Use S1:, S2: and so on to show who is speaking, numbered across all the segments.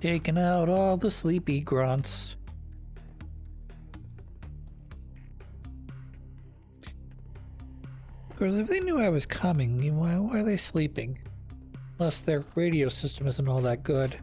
S1: Taking out all the sleepy grunts. Of course, if they knew I was coming, why are they sleeping? Unless their radio system isn't all that good.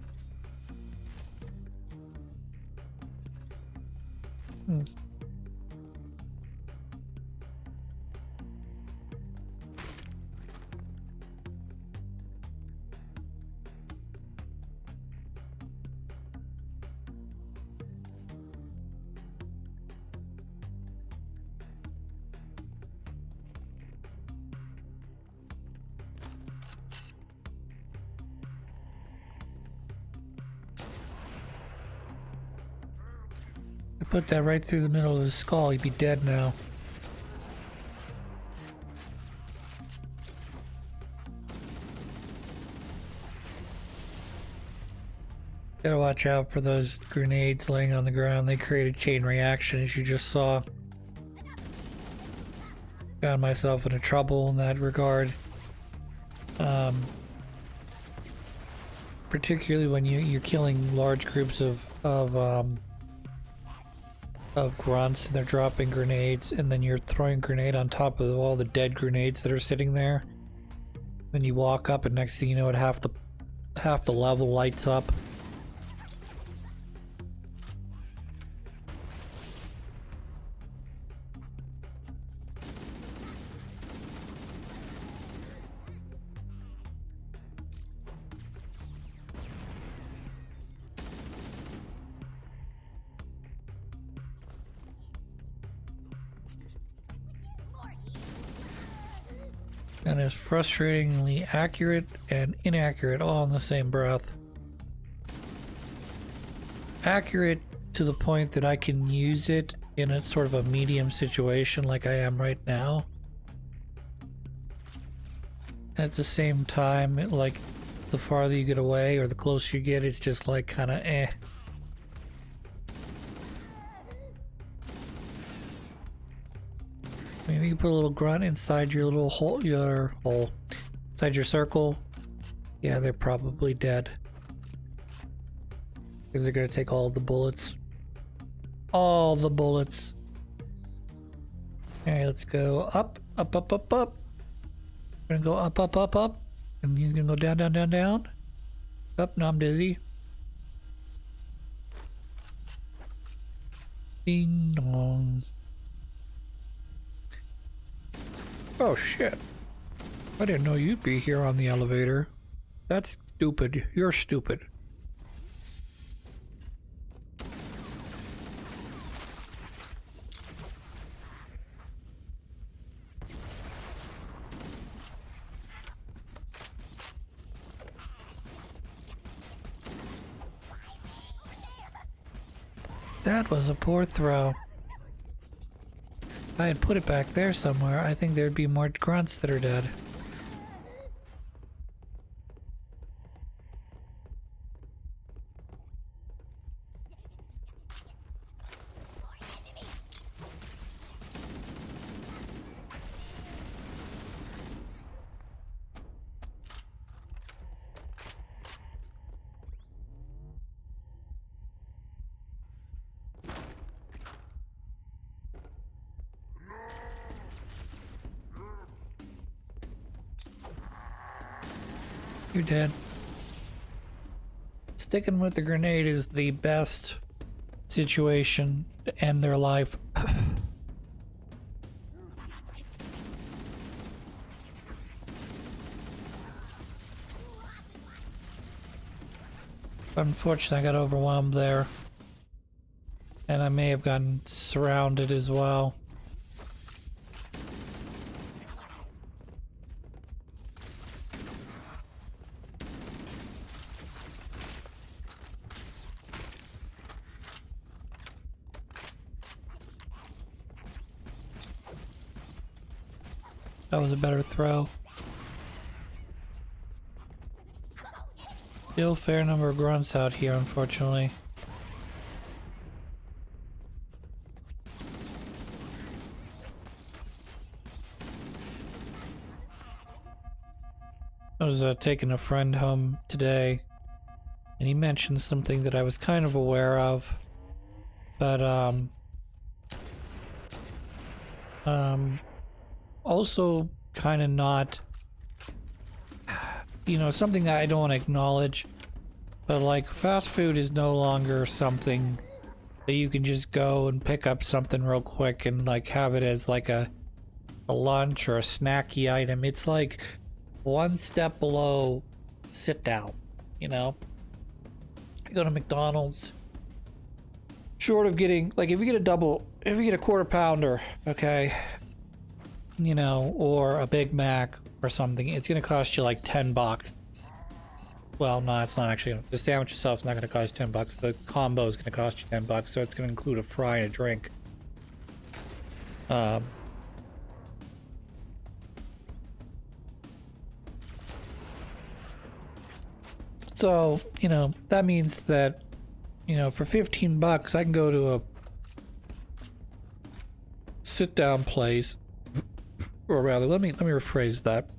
S1: I put that right through the middle of his skull, he'd be dead now. Gotta watch out for those grenades laying on the ground. They create a chain reaction, as you just saw. Got myself into trouble in that regard. Particularly when you're killing large groups of grunts and they're dropping grenades, and then you're throwing a grenade on top of all the dead grenades that are sitting there. Then you walk up, and next thing you know, half the level lights up. And is frustratingly accurate and inaccurate all in the same breath. Accurate to the point that I can use it in a sort of a medium situation like I am right now. And at the same time, like the farther you get away or the closer you get, it's just like kind of eh. Maybe you put a little grunt inside your little hole, inside your circle. Yeah, they're probably dead. Because they're gonna take all the bullets. All the bullets. Alright, let's go up, up, up, up, up. We're gonna go up, up, up, up. And he's gonna go down, down, down, down. Up, now I'm dizzy. Ding dong. Oh shit. I didn't know you'd be here on the elevator. That's stupid. You're stupid. That was a poor throw. If I had put it back there somewhere, I think there'd be more grunts that are dead. You're dead. Sticking with the grenade is the best situation to end their life. Unfortunately, I got overwhelmed there. And I may have gotten surrounded as well. That was a better throw. Still a fair number of grunts out here, unfortunately. I was taking a friend home today, and he mentioned something that I was kind of aware of, but also kind of not, you know, something that I don't want to acknowledge, but like fast food is no longer something that you can just go and pick up something real quick and like have it as like a lunch or a snacky item. It's like one step below sit down, you know? You go to McDonald's, short of getting, like if you get a quarter pounder, okay, you know, or a Big Mac or something, it's gonna cost you like $10. Well, no, it's not actually. The sandwich itself is not gonna cost $10. The combo is gonna cost you $10, so it's gonna include a fry and a drink. So, you know, that means that, you know, for $15, I can go to a sit-down place, or rather, let me rephrase that.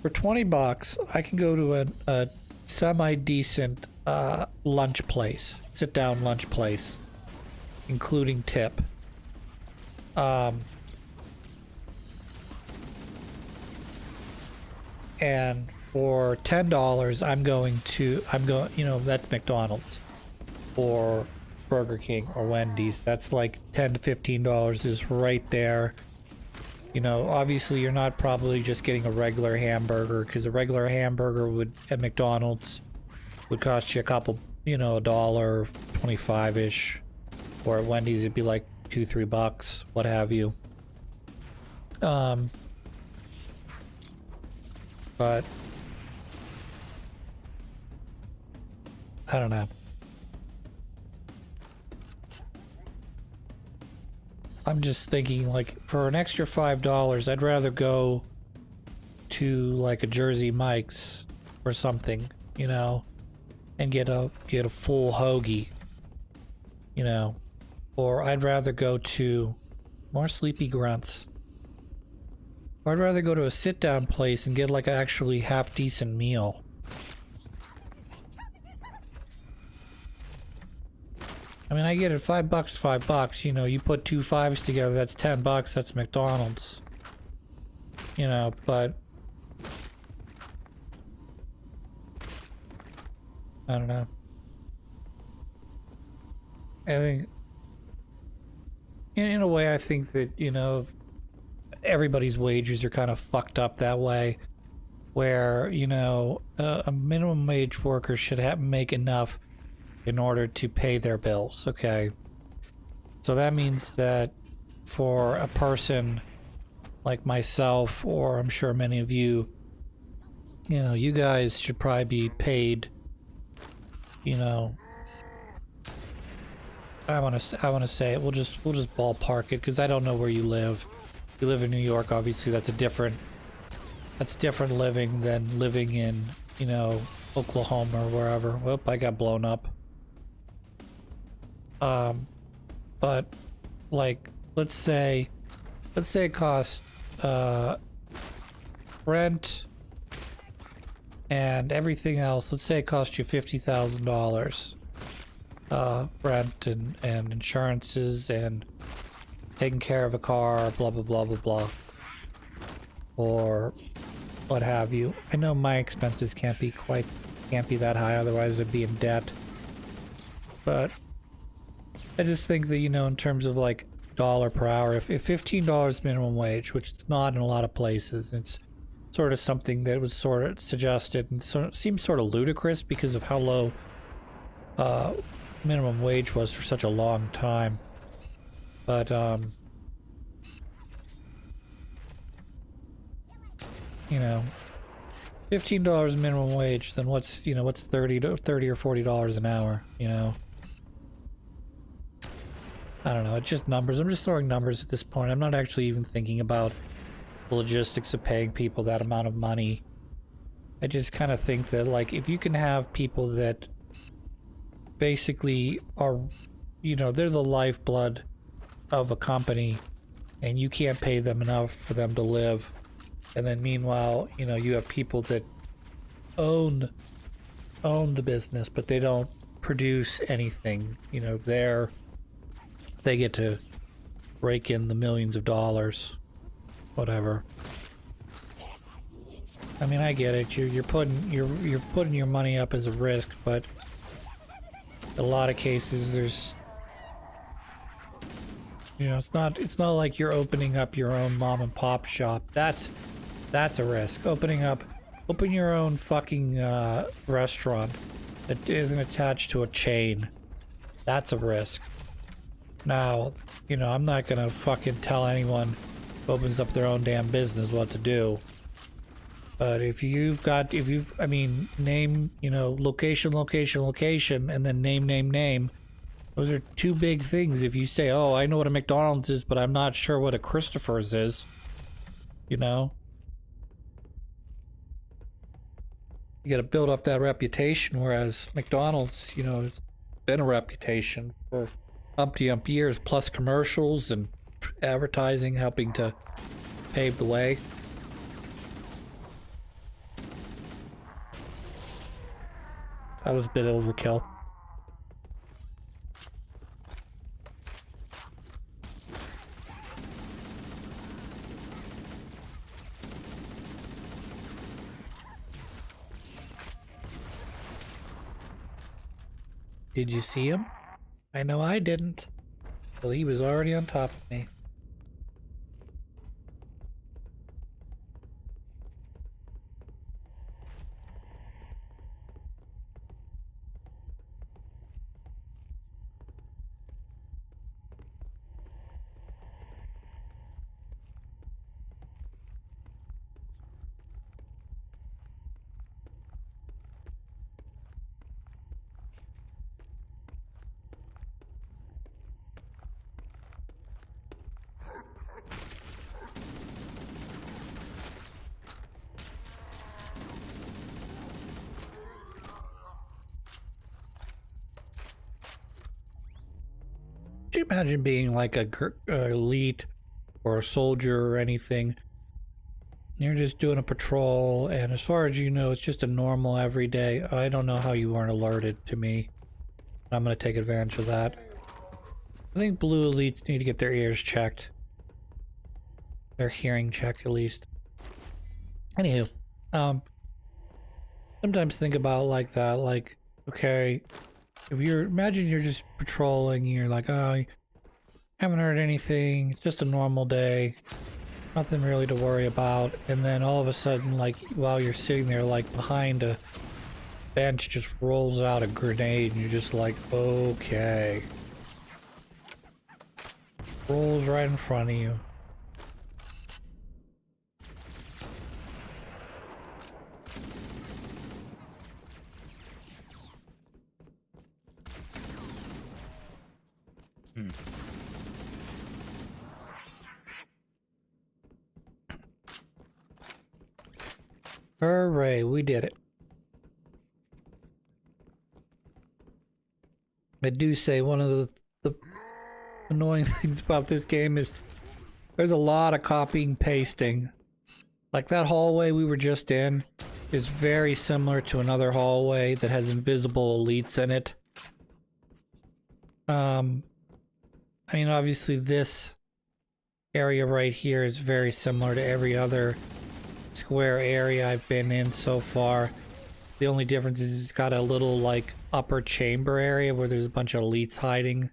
S1: For $20, I can go to a semi-decent lunch place, sit-down lunch place, including tip. And for $10, you know, that's McDonald's or Burger King or Wendy's. That's like $10 to $15 is right there. You know, obviously you're not probably just getting a regular hamburger, because a regular hamburger would at McDonald's would cost you a couple, you know, $1.25-ish, or at Wendy's it'd be like $2-3, what have you. But I don't know. I'm just thinking, like, for an extra $5, I'd rather go to like a Jersey Mike's or something, you know, and get a full hoagie, you know, or I'd rather go to more Sleepy Grunts. Or I'd rather go to a sit-down place and get like an actually half-decent meal. I mean, I get it, $5, $5. You know, you put 2 5s together, that's $10. That's McDonald's. You know, but I don't know. I think, in a way, I think that, you know, everybody's wages are kind of fucked up that way, where, you know, a minimum wage worker should make enough in order to pay their bills, okay? So that means that for a person like myself, or I'm sure many of you, you know, you guys should probably be paid, you know, I want to say it, we'll just ballpark it, because I don't know where you live. If you live in New York, obviously that's different living than living in, you know, Oklahoma or wherever. Whoop, I got blown up. But like, let's say it costs rent and everything else. Let's say it costs you $50,000, rent and insurances and taking care of a car, blah blah blah blah blah, or what have you. I know my expenses can't be that high, otherwise I'd be in debt. But I just think that, you know, in terms of like dollar per hour, if $15 minimum wage, which it's not in a lot of places, it's sort of something that was sort of suggested and sort of seems sort of ludicrous because of how low minimum wage was for such a long time. But you know, $15 minimum wage, then what's, you know, what's $30 or $40 an hour, you know? I don't know, it's just numbers. I'm just throwing numbers at this point. I'm not actually even thinking about the logistics of paying people that amount of money. I just kind of think that, like, if you can have people that basically are, you know, they're the lifeblood of a company, and you can't pay them enough for them to live, and then meanwhile, you know, you have people that own own the business, but they don't produce anything. You know, they get to rake in the millions of dollars, whatever. I mean, I get it. You're putting your money up as a risk, but in a lot of cases, there's, you know, it's not like you're opening up your own mom and pop shop. That's a risk. Open your own fucking restaurant that isn't attached to a chain. That's a risk. Now, you know, I'm not gonna fucking tell anyone who opens up their own damn business what to do. But I mean, name, you know, location, and then name. Those are two big things. If you say, oh, I know what a McDonald's is, but I'm not sure what a Christopher's is, you know? You gotta build up that reputation, whereas McDonald's, you know, has been a reputation for umpty years, plus commercials and advertising helping to pave the way. That was a bit overkill. Did you see him? I know I didn't. Well, he was already on top of me. Could you imagine being like a elite or a soldier or anything? You're just doing a patrol, and as far as you know, it's just a normal everyday. I don't know how you weren't alerted to me. I'm gonna take advantage of that. I think blue elites need to get their ears checked. Their hearing checked, at least. Anywho, sometimes think about like that, like, okay, if imagine you're just patrolling, you're like, oh, I haven't heard anything, it's just a normal day, nothing really to worry about, and then all of a sudden, like, while you're sitting there, like, behind a bench just rolls out a grenade, and you're just like, okay. Rolls right in front of you. Hooray, we did it. I do say one of the annoying things about this game is there's a lot of copying pasting. Like that hallway we were just in is very similar to another hallway that has invisible elites in it. I mean, obviously this area right here is very similar to every other square area I've been in so far. The only difference is it's got a little, like, upper chamber area where there's a bunch of elites hiding.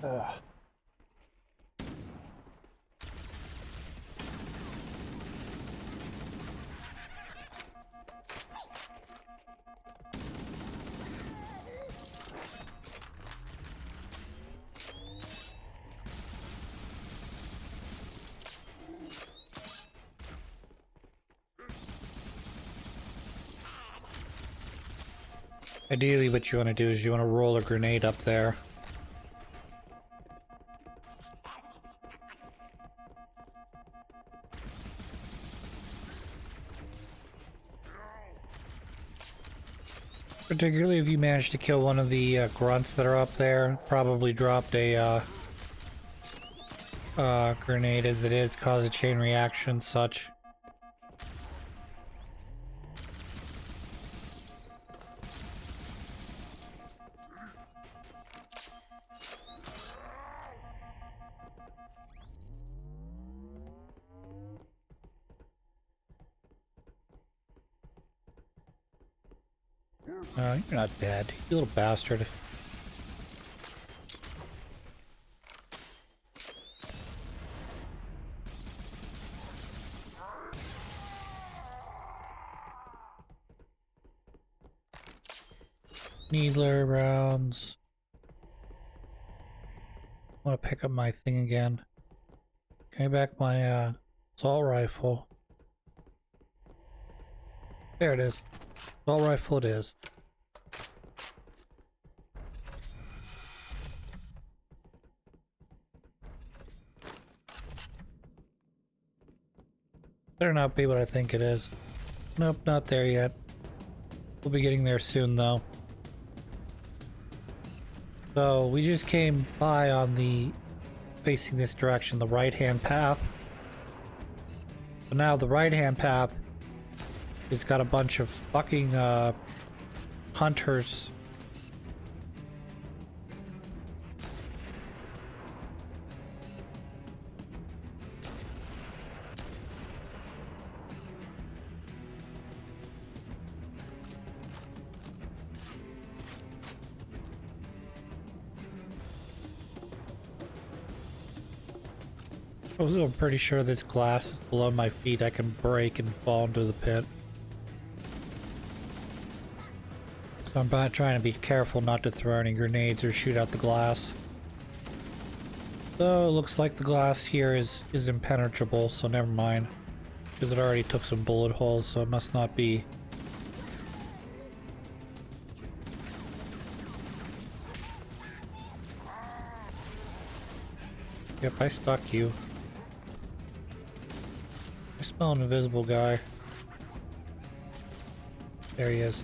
S1: Ugh. Ideally, what you want to do is you want to roll a grenade up there. Particularly if you manage to kill one of the grunts that are up there. Probably dropped a grenade as it is, cause a chain reaction, such. You're not dead, you little bastard. Needler rounds. I want to pick up my thing again. Give me back my assault rifle. There it is. Assault rifle it is. Better not be what I think it is. Nope, not there yet. We'll be getting there soon though. So we just came by on the facing this direction, the right-hand path. But now the right-hand path has got a bunch of fucking hunters. I'm pretty sure this glass is below my feet. I can break and fall into the pit. So I'm trying to be careful not to throw any grenades or shoot out the glass. So it looks like the glass here is impenetrable, so never mind. Because it already took some bullet holes, so it must not be. Yep, I stuck you. I smell an invisible guy. There he is.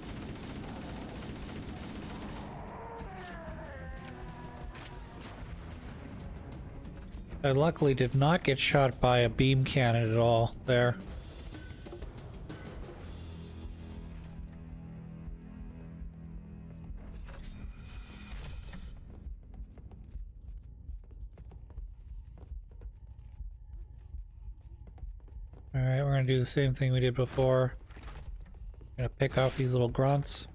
S1: I luckily did not get shot by a beam cannon at all there. Alright, we're gonna do the same thing we did before. Gonna pick off these little grunts.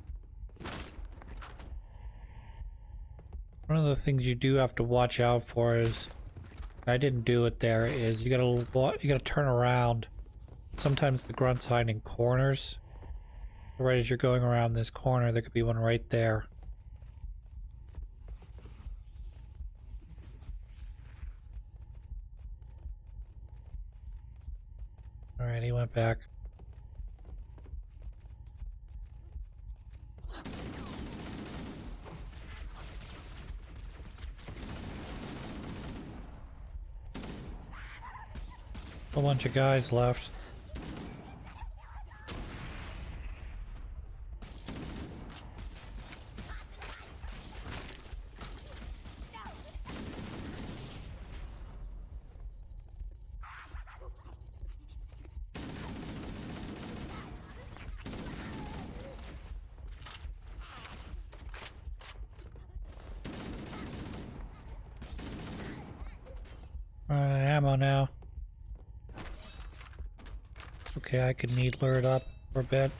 S1: One of the things you do have to watch out for is, I didn't do it there, is you gotta turn around. Sometimes the grunts hide in corners. Right as you're going around this corner, there could be one right there. Alright, he went back. A bunch of guys left. Running out of ammo now. Okay, I could needler it up for a bit.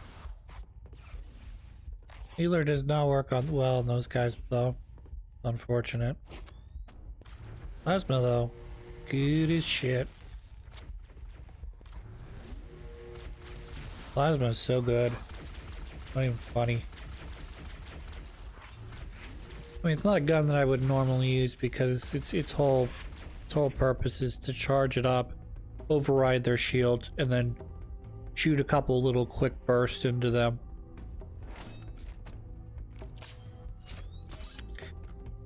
S1: Needler does not work on well on those guys though. Unfortunate. Plasma though, good as shit. Plasma is so good. Not even funny. I mean, it's not a gun that I would normally use because its whole purpose is to charge it up, override their shields, and then shoot a couple little quick bursts into them.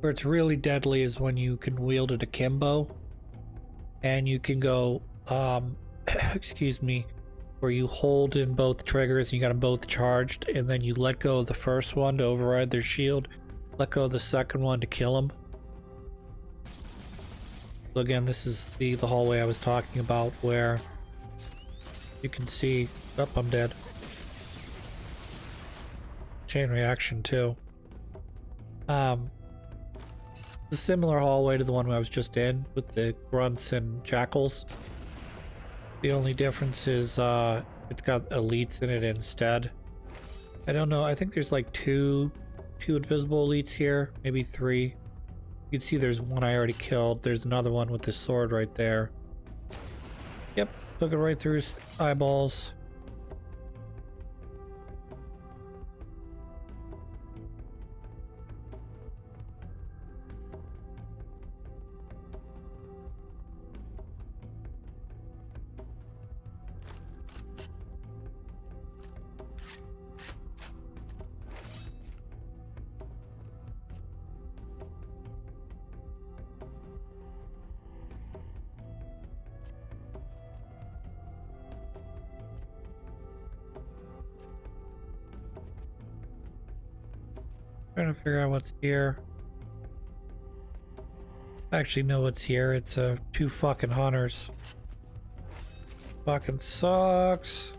S1: Where it's really deadly is when you can wield it akimbo, and you can go, excuse me, where you hold in both triggers and you got them both charged, and then you let go of the first one to override their shield, let go of the second one to kill them. So again, this is the hallway I was talking about where you can see, oh, I'm dead. Chain reaction too. A similar hallway to the one I was just in with the grunts and jackals. The only difference is it's got elites in it instead. I don't know, I think there's like two invisible elites here, maybe 3. You can see there's one I already killed. There's another one with this sword right there. Yep, took it right through his eyeballs. Trying to figure out what's here. I actually know what's here. It's 2 fucking hunters. Fucking sucks.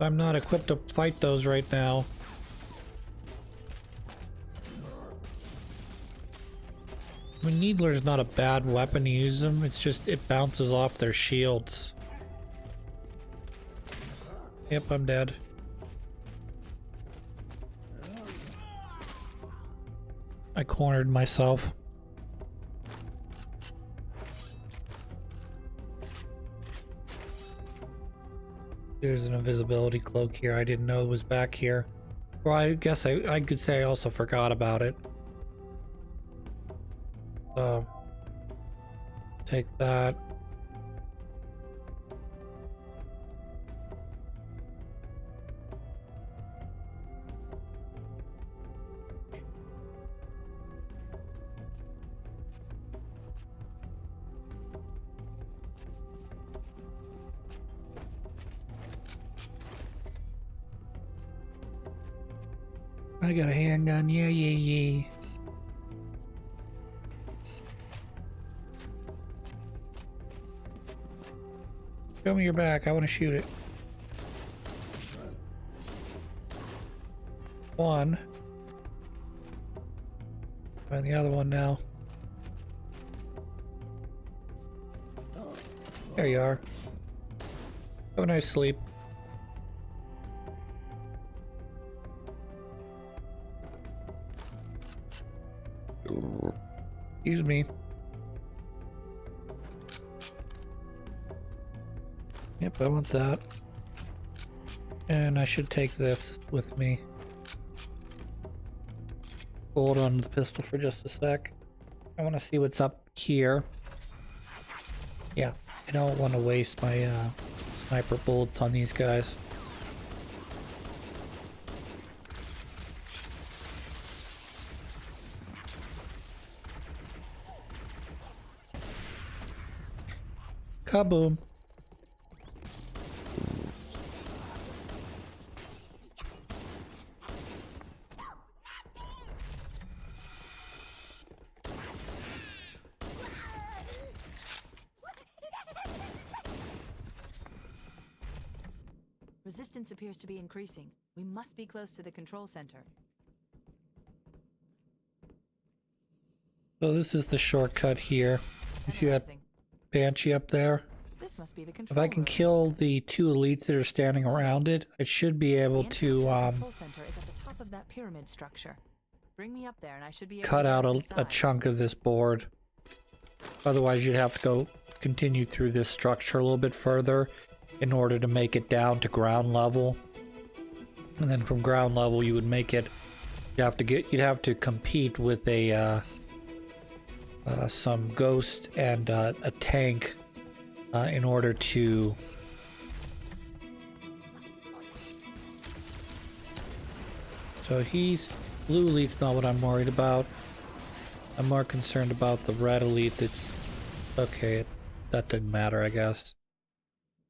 S1: I'm not equipped to fight those right now. I mean, Needler's not a bad weapon to use them. It's just it bounces off their shields. Yep, I'm dead. I cornered myself. There's an invisibility cloak here. I didn't know it was back here. Well, I guess I could say I also forgot about it. So, take that. I got a handgun, yeah. Show me your back, I want to shoot it. 1. Find the other one now. There you are. Have a nice sleep. Excuse me. Yep, I want that. And I should take this with me. Hold on to the pistol for just a sec. I want to see what's up here. Yeah, I don't want to waste my sniper bullets on these guys. Kaboom.
S2: Resistance appears to be increasing. We must be close to the control center.
S1: So this is the shortcut here. You see that Banshee up there?
S2: This must be the
S1: If I can kill the 2 elites that are standing around it, I should be able to
S2: control center is at the top of that pyramid structure. Bring me up there and I should be able
S1: cut
S2: to
S1: out
S2: get us
S1: a
S2: inside.
S1: chunk of this board. Otherwise, you'd have to go continue through this structure a little bit further in order to make it down to ground level. And then from ground level, you would make it. You'd have to compete with a some ghost and a tank in order to. So blue elite's not what I'm worried about. I'm more concerned about the red elite that's... Okay, that didn't matter, I guess.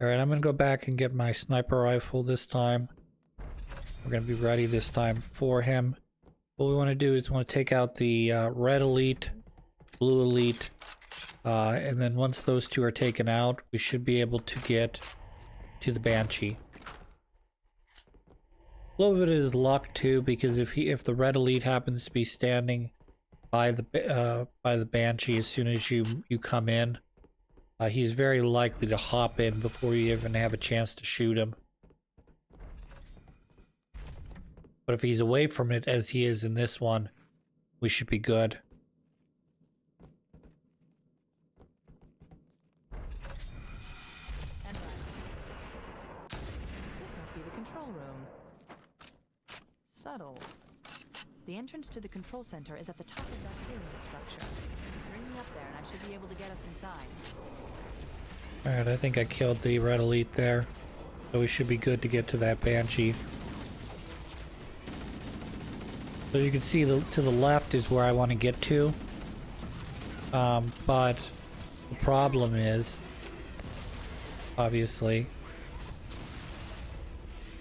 S1: Alright, I'm gonna go back and get my sniper rifle this time. We're gonna be ready this time for him. What we want to do is we want to take out the red elite, blue elite, and then once those two are taken out, we should be able to get to the Banshee. A little bit is luck too, because if the red elite happens to be standing by the Banshee as soon as you come in, he's very likely to hop in before you even have a chance to shoot him. But if he's away from it, as he is in this one, we should be good.
S2: This must be the control room. Subtle. The entrance to the control center is at the top of that pyramid structure. Bring me up there and I should be able to get us inside.
S1: Alright, I think I killed the red elite there. So we should be good to get to that Banshee. So you can see to the left is where I want to get to. But the problem is, obviously,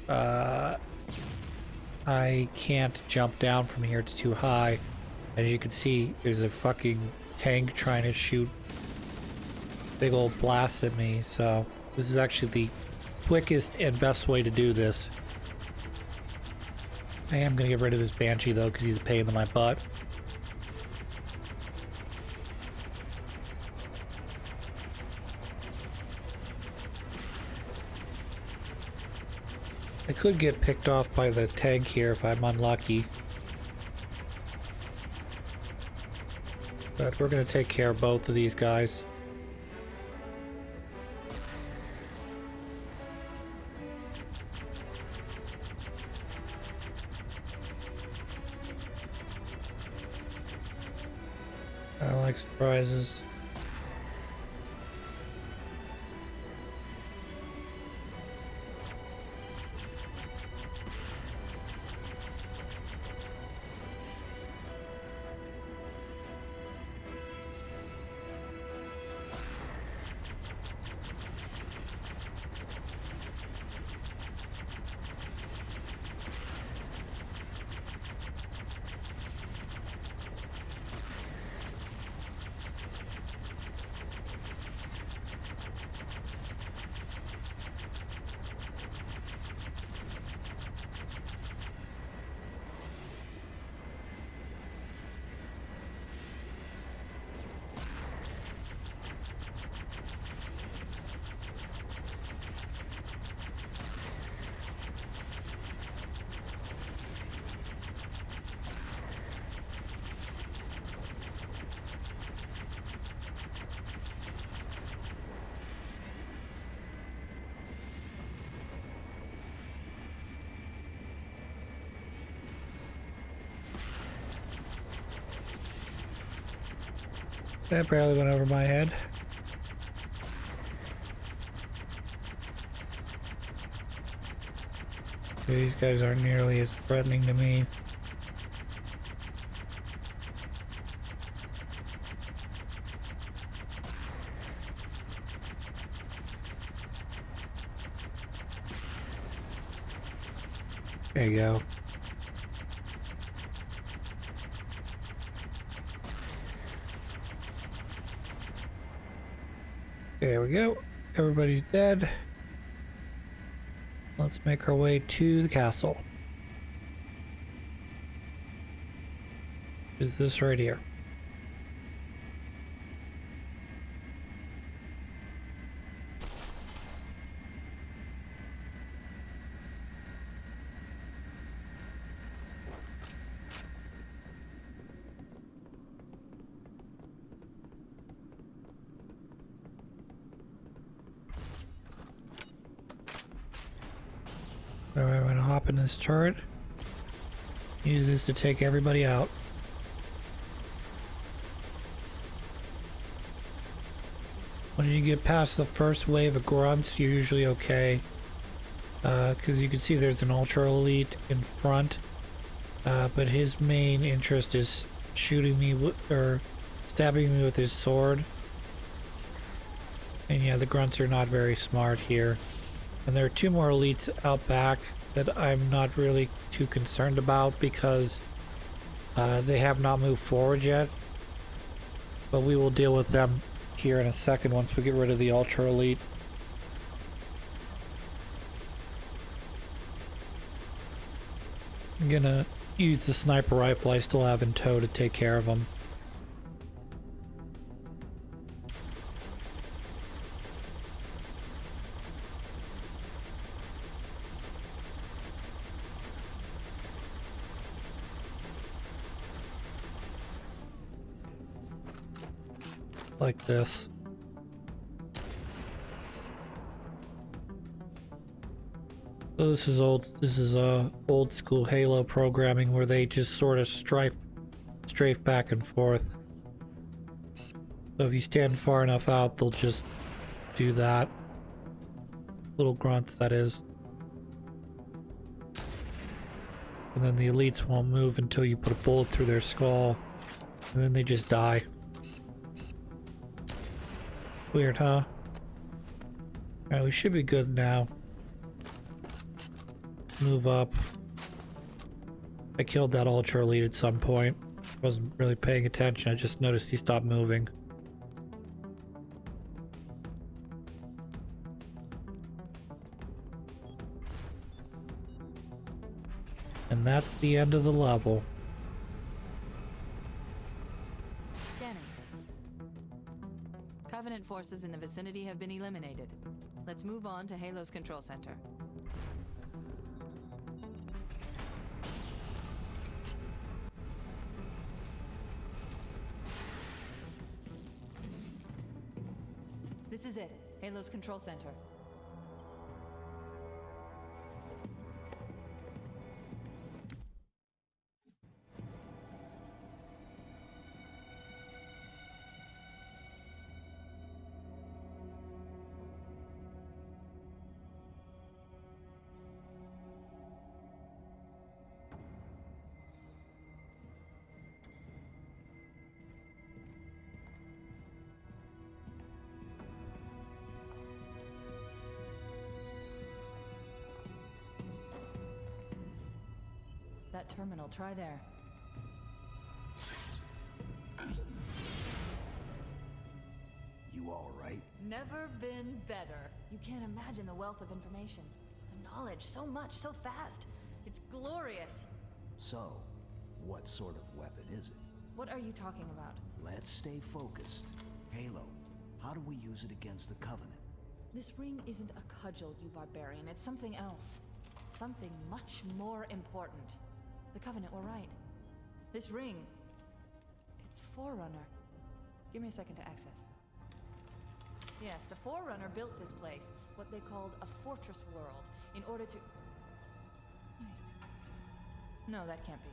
S1: I can't jump down from here, it's too high. As you can see, there's a fucking tank trying to shoot big old blasts at me, so this is actually the quickest and best way to do this. I am gonna get rid of this Banshee though, because he's a pain in my butt. I could get picked off by the tank here if I'm unlucky. But we're gonna take care of both of these guys. I like surprises. That barely went over my head. These guys aren't nearly as threatening to me. There you go. There we go. Everybody's dead. Let's make our way to the castle. Is this right here? Alright, we're gonna hop in this turret. Use this to take everybody out. When you get past the first wave of grunts, you're usually okay. Because you can see there's an ultra elite in front. But his main interest is shooting me or stabbing me with his sword. And yeah, the grunts are not very smart here. And there are two more elites out back that I'm not really too concerned about because they have not moved forward yet. But we will deal with them here in a second once we get rid of the ultra elite. I'm gonna use the sniper rifle I still have in tow to take care of them. Like this. So this is old school Halo programming where they just sort of strafe back and forth. So if you stand far enough out, they'll just do that. Little grunts, that is. And then the elites won't move until you put a bullet through their skull. And then they just die. Weird, huh? Alright, we should be good now. Move up. I killed that ultra elite at some point. Wasn't really paying attention, I just noticed he stopped moving. And that's the end of the level.
S2: Covenant forces in the vicinity have been eliminated. Let's move on to Halo's control center. This is it, Halo's control center. That terminal, try there.
S3: You all right?
S2: Never been better. You can't imagine the wealth of information. The knowledge, so much, so fast. It's glorious.
S3: So, what sort of weapon is it?
S2: What are you talking about?
S3: Let's stay focused. Halo, how do we use it against the Covenant?
S2: This ring isn't a cudgel, you barbarian. It's something else. Something much more important. The Covenant were right. This ring, it's Forerunner. Give me a second to access. Yes, the Forerunner built this place, what they called a fortress world, in order to... Wait. No, that can't be.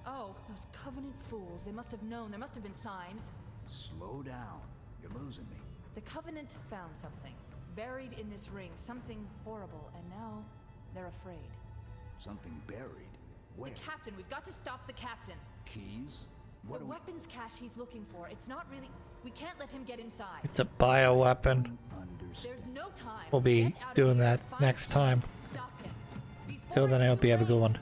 S2: Oh, those Covenant fools. They must have known. There must have been signs.
S3: Slow down. You're losing me.
S2: The Covenant found something, buried in this ring, something horrible, and now they're afraid.
S3: Something buried? Where?
S2: The captain. We've got to stop the captain.
S3: Keys?
S2: The weapons cache he's looking for. It's not really... We can't let him get inside.
S1: It's a bioweapon.
S2: There's no time.
S1: We'll be doing that next time.
S2: Stop him.
S1: Till then, I hope you have a good one.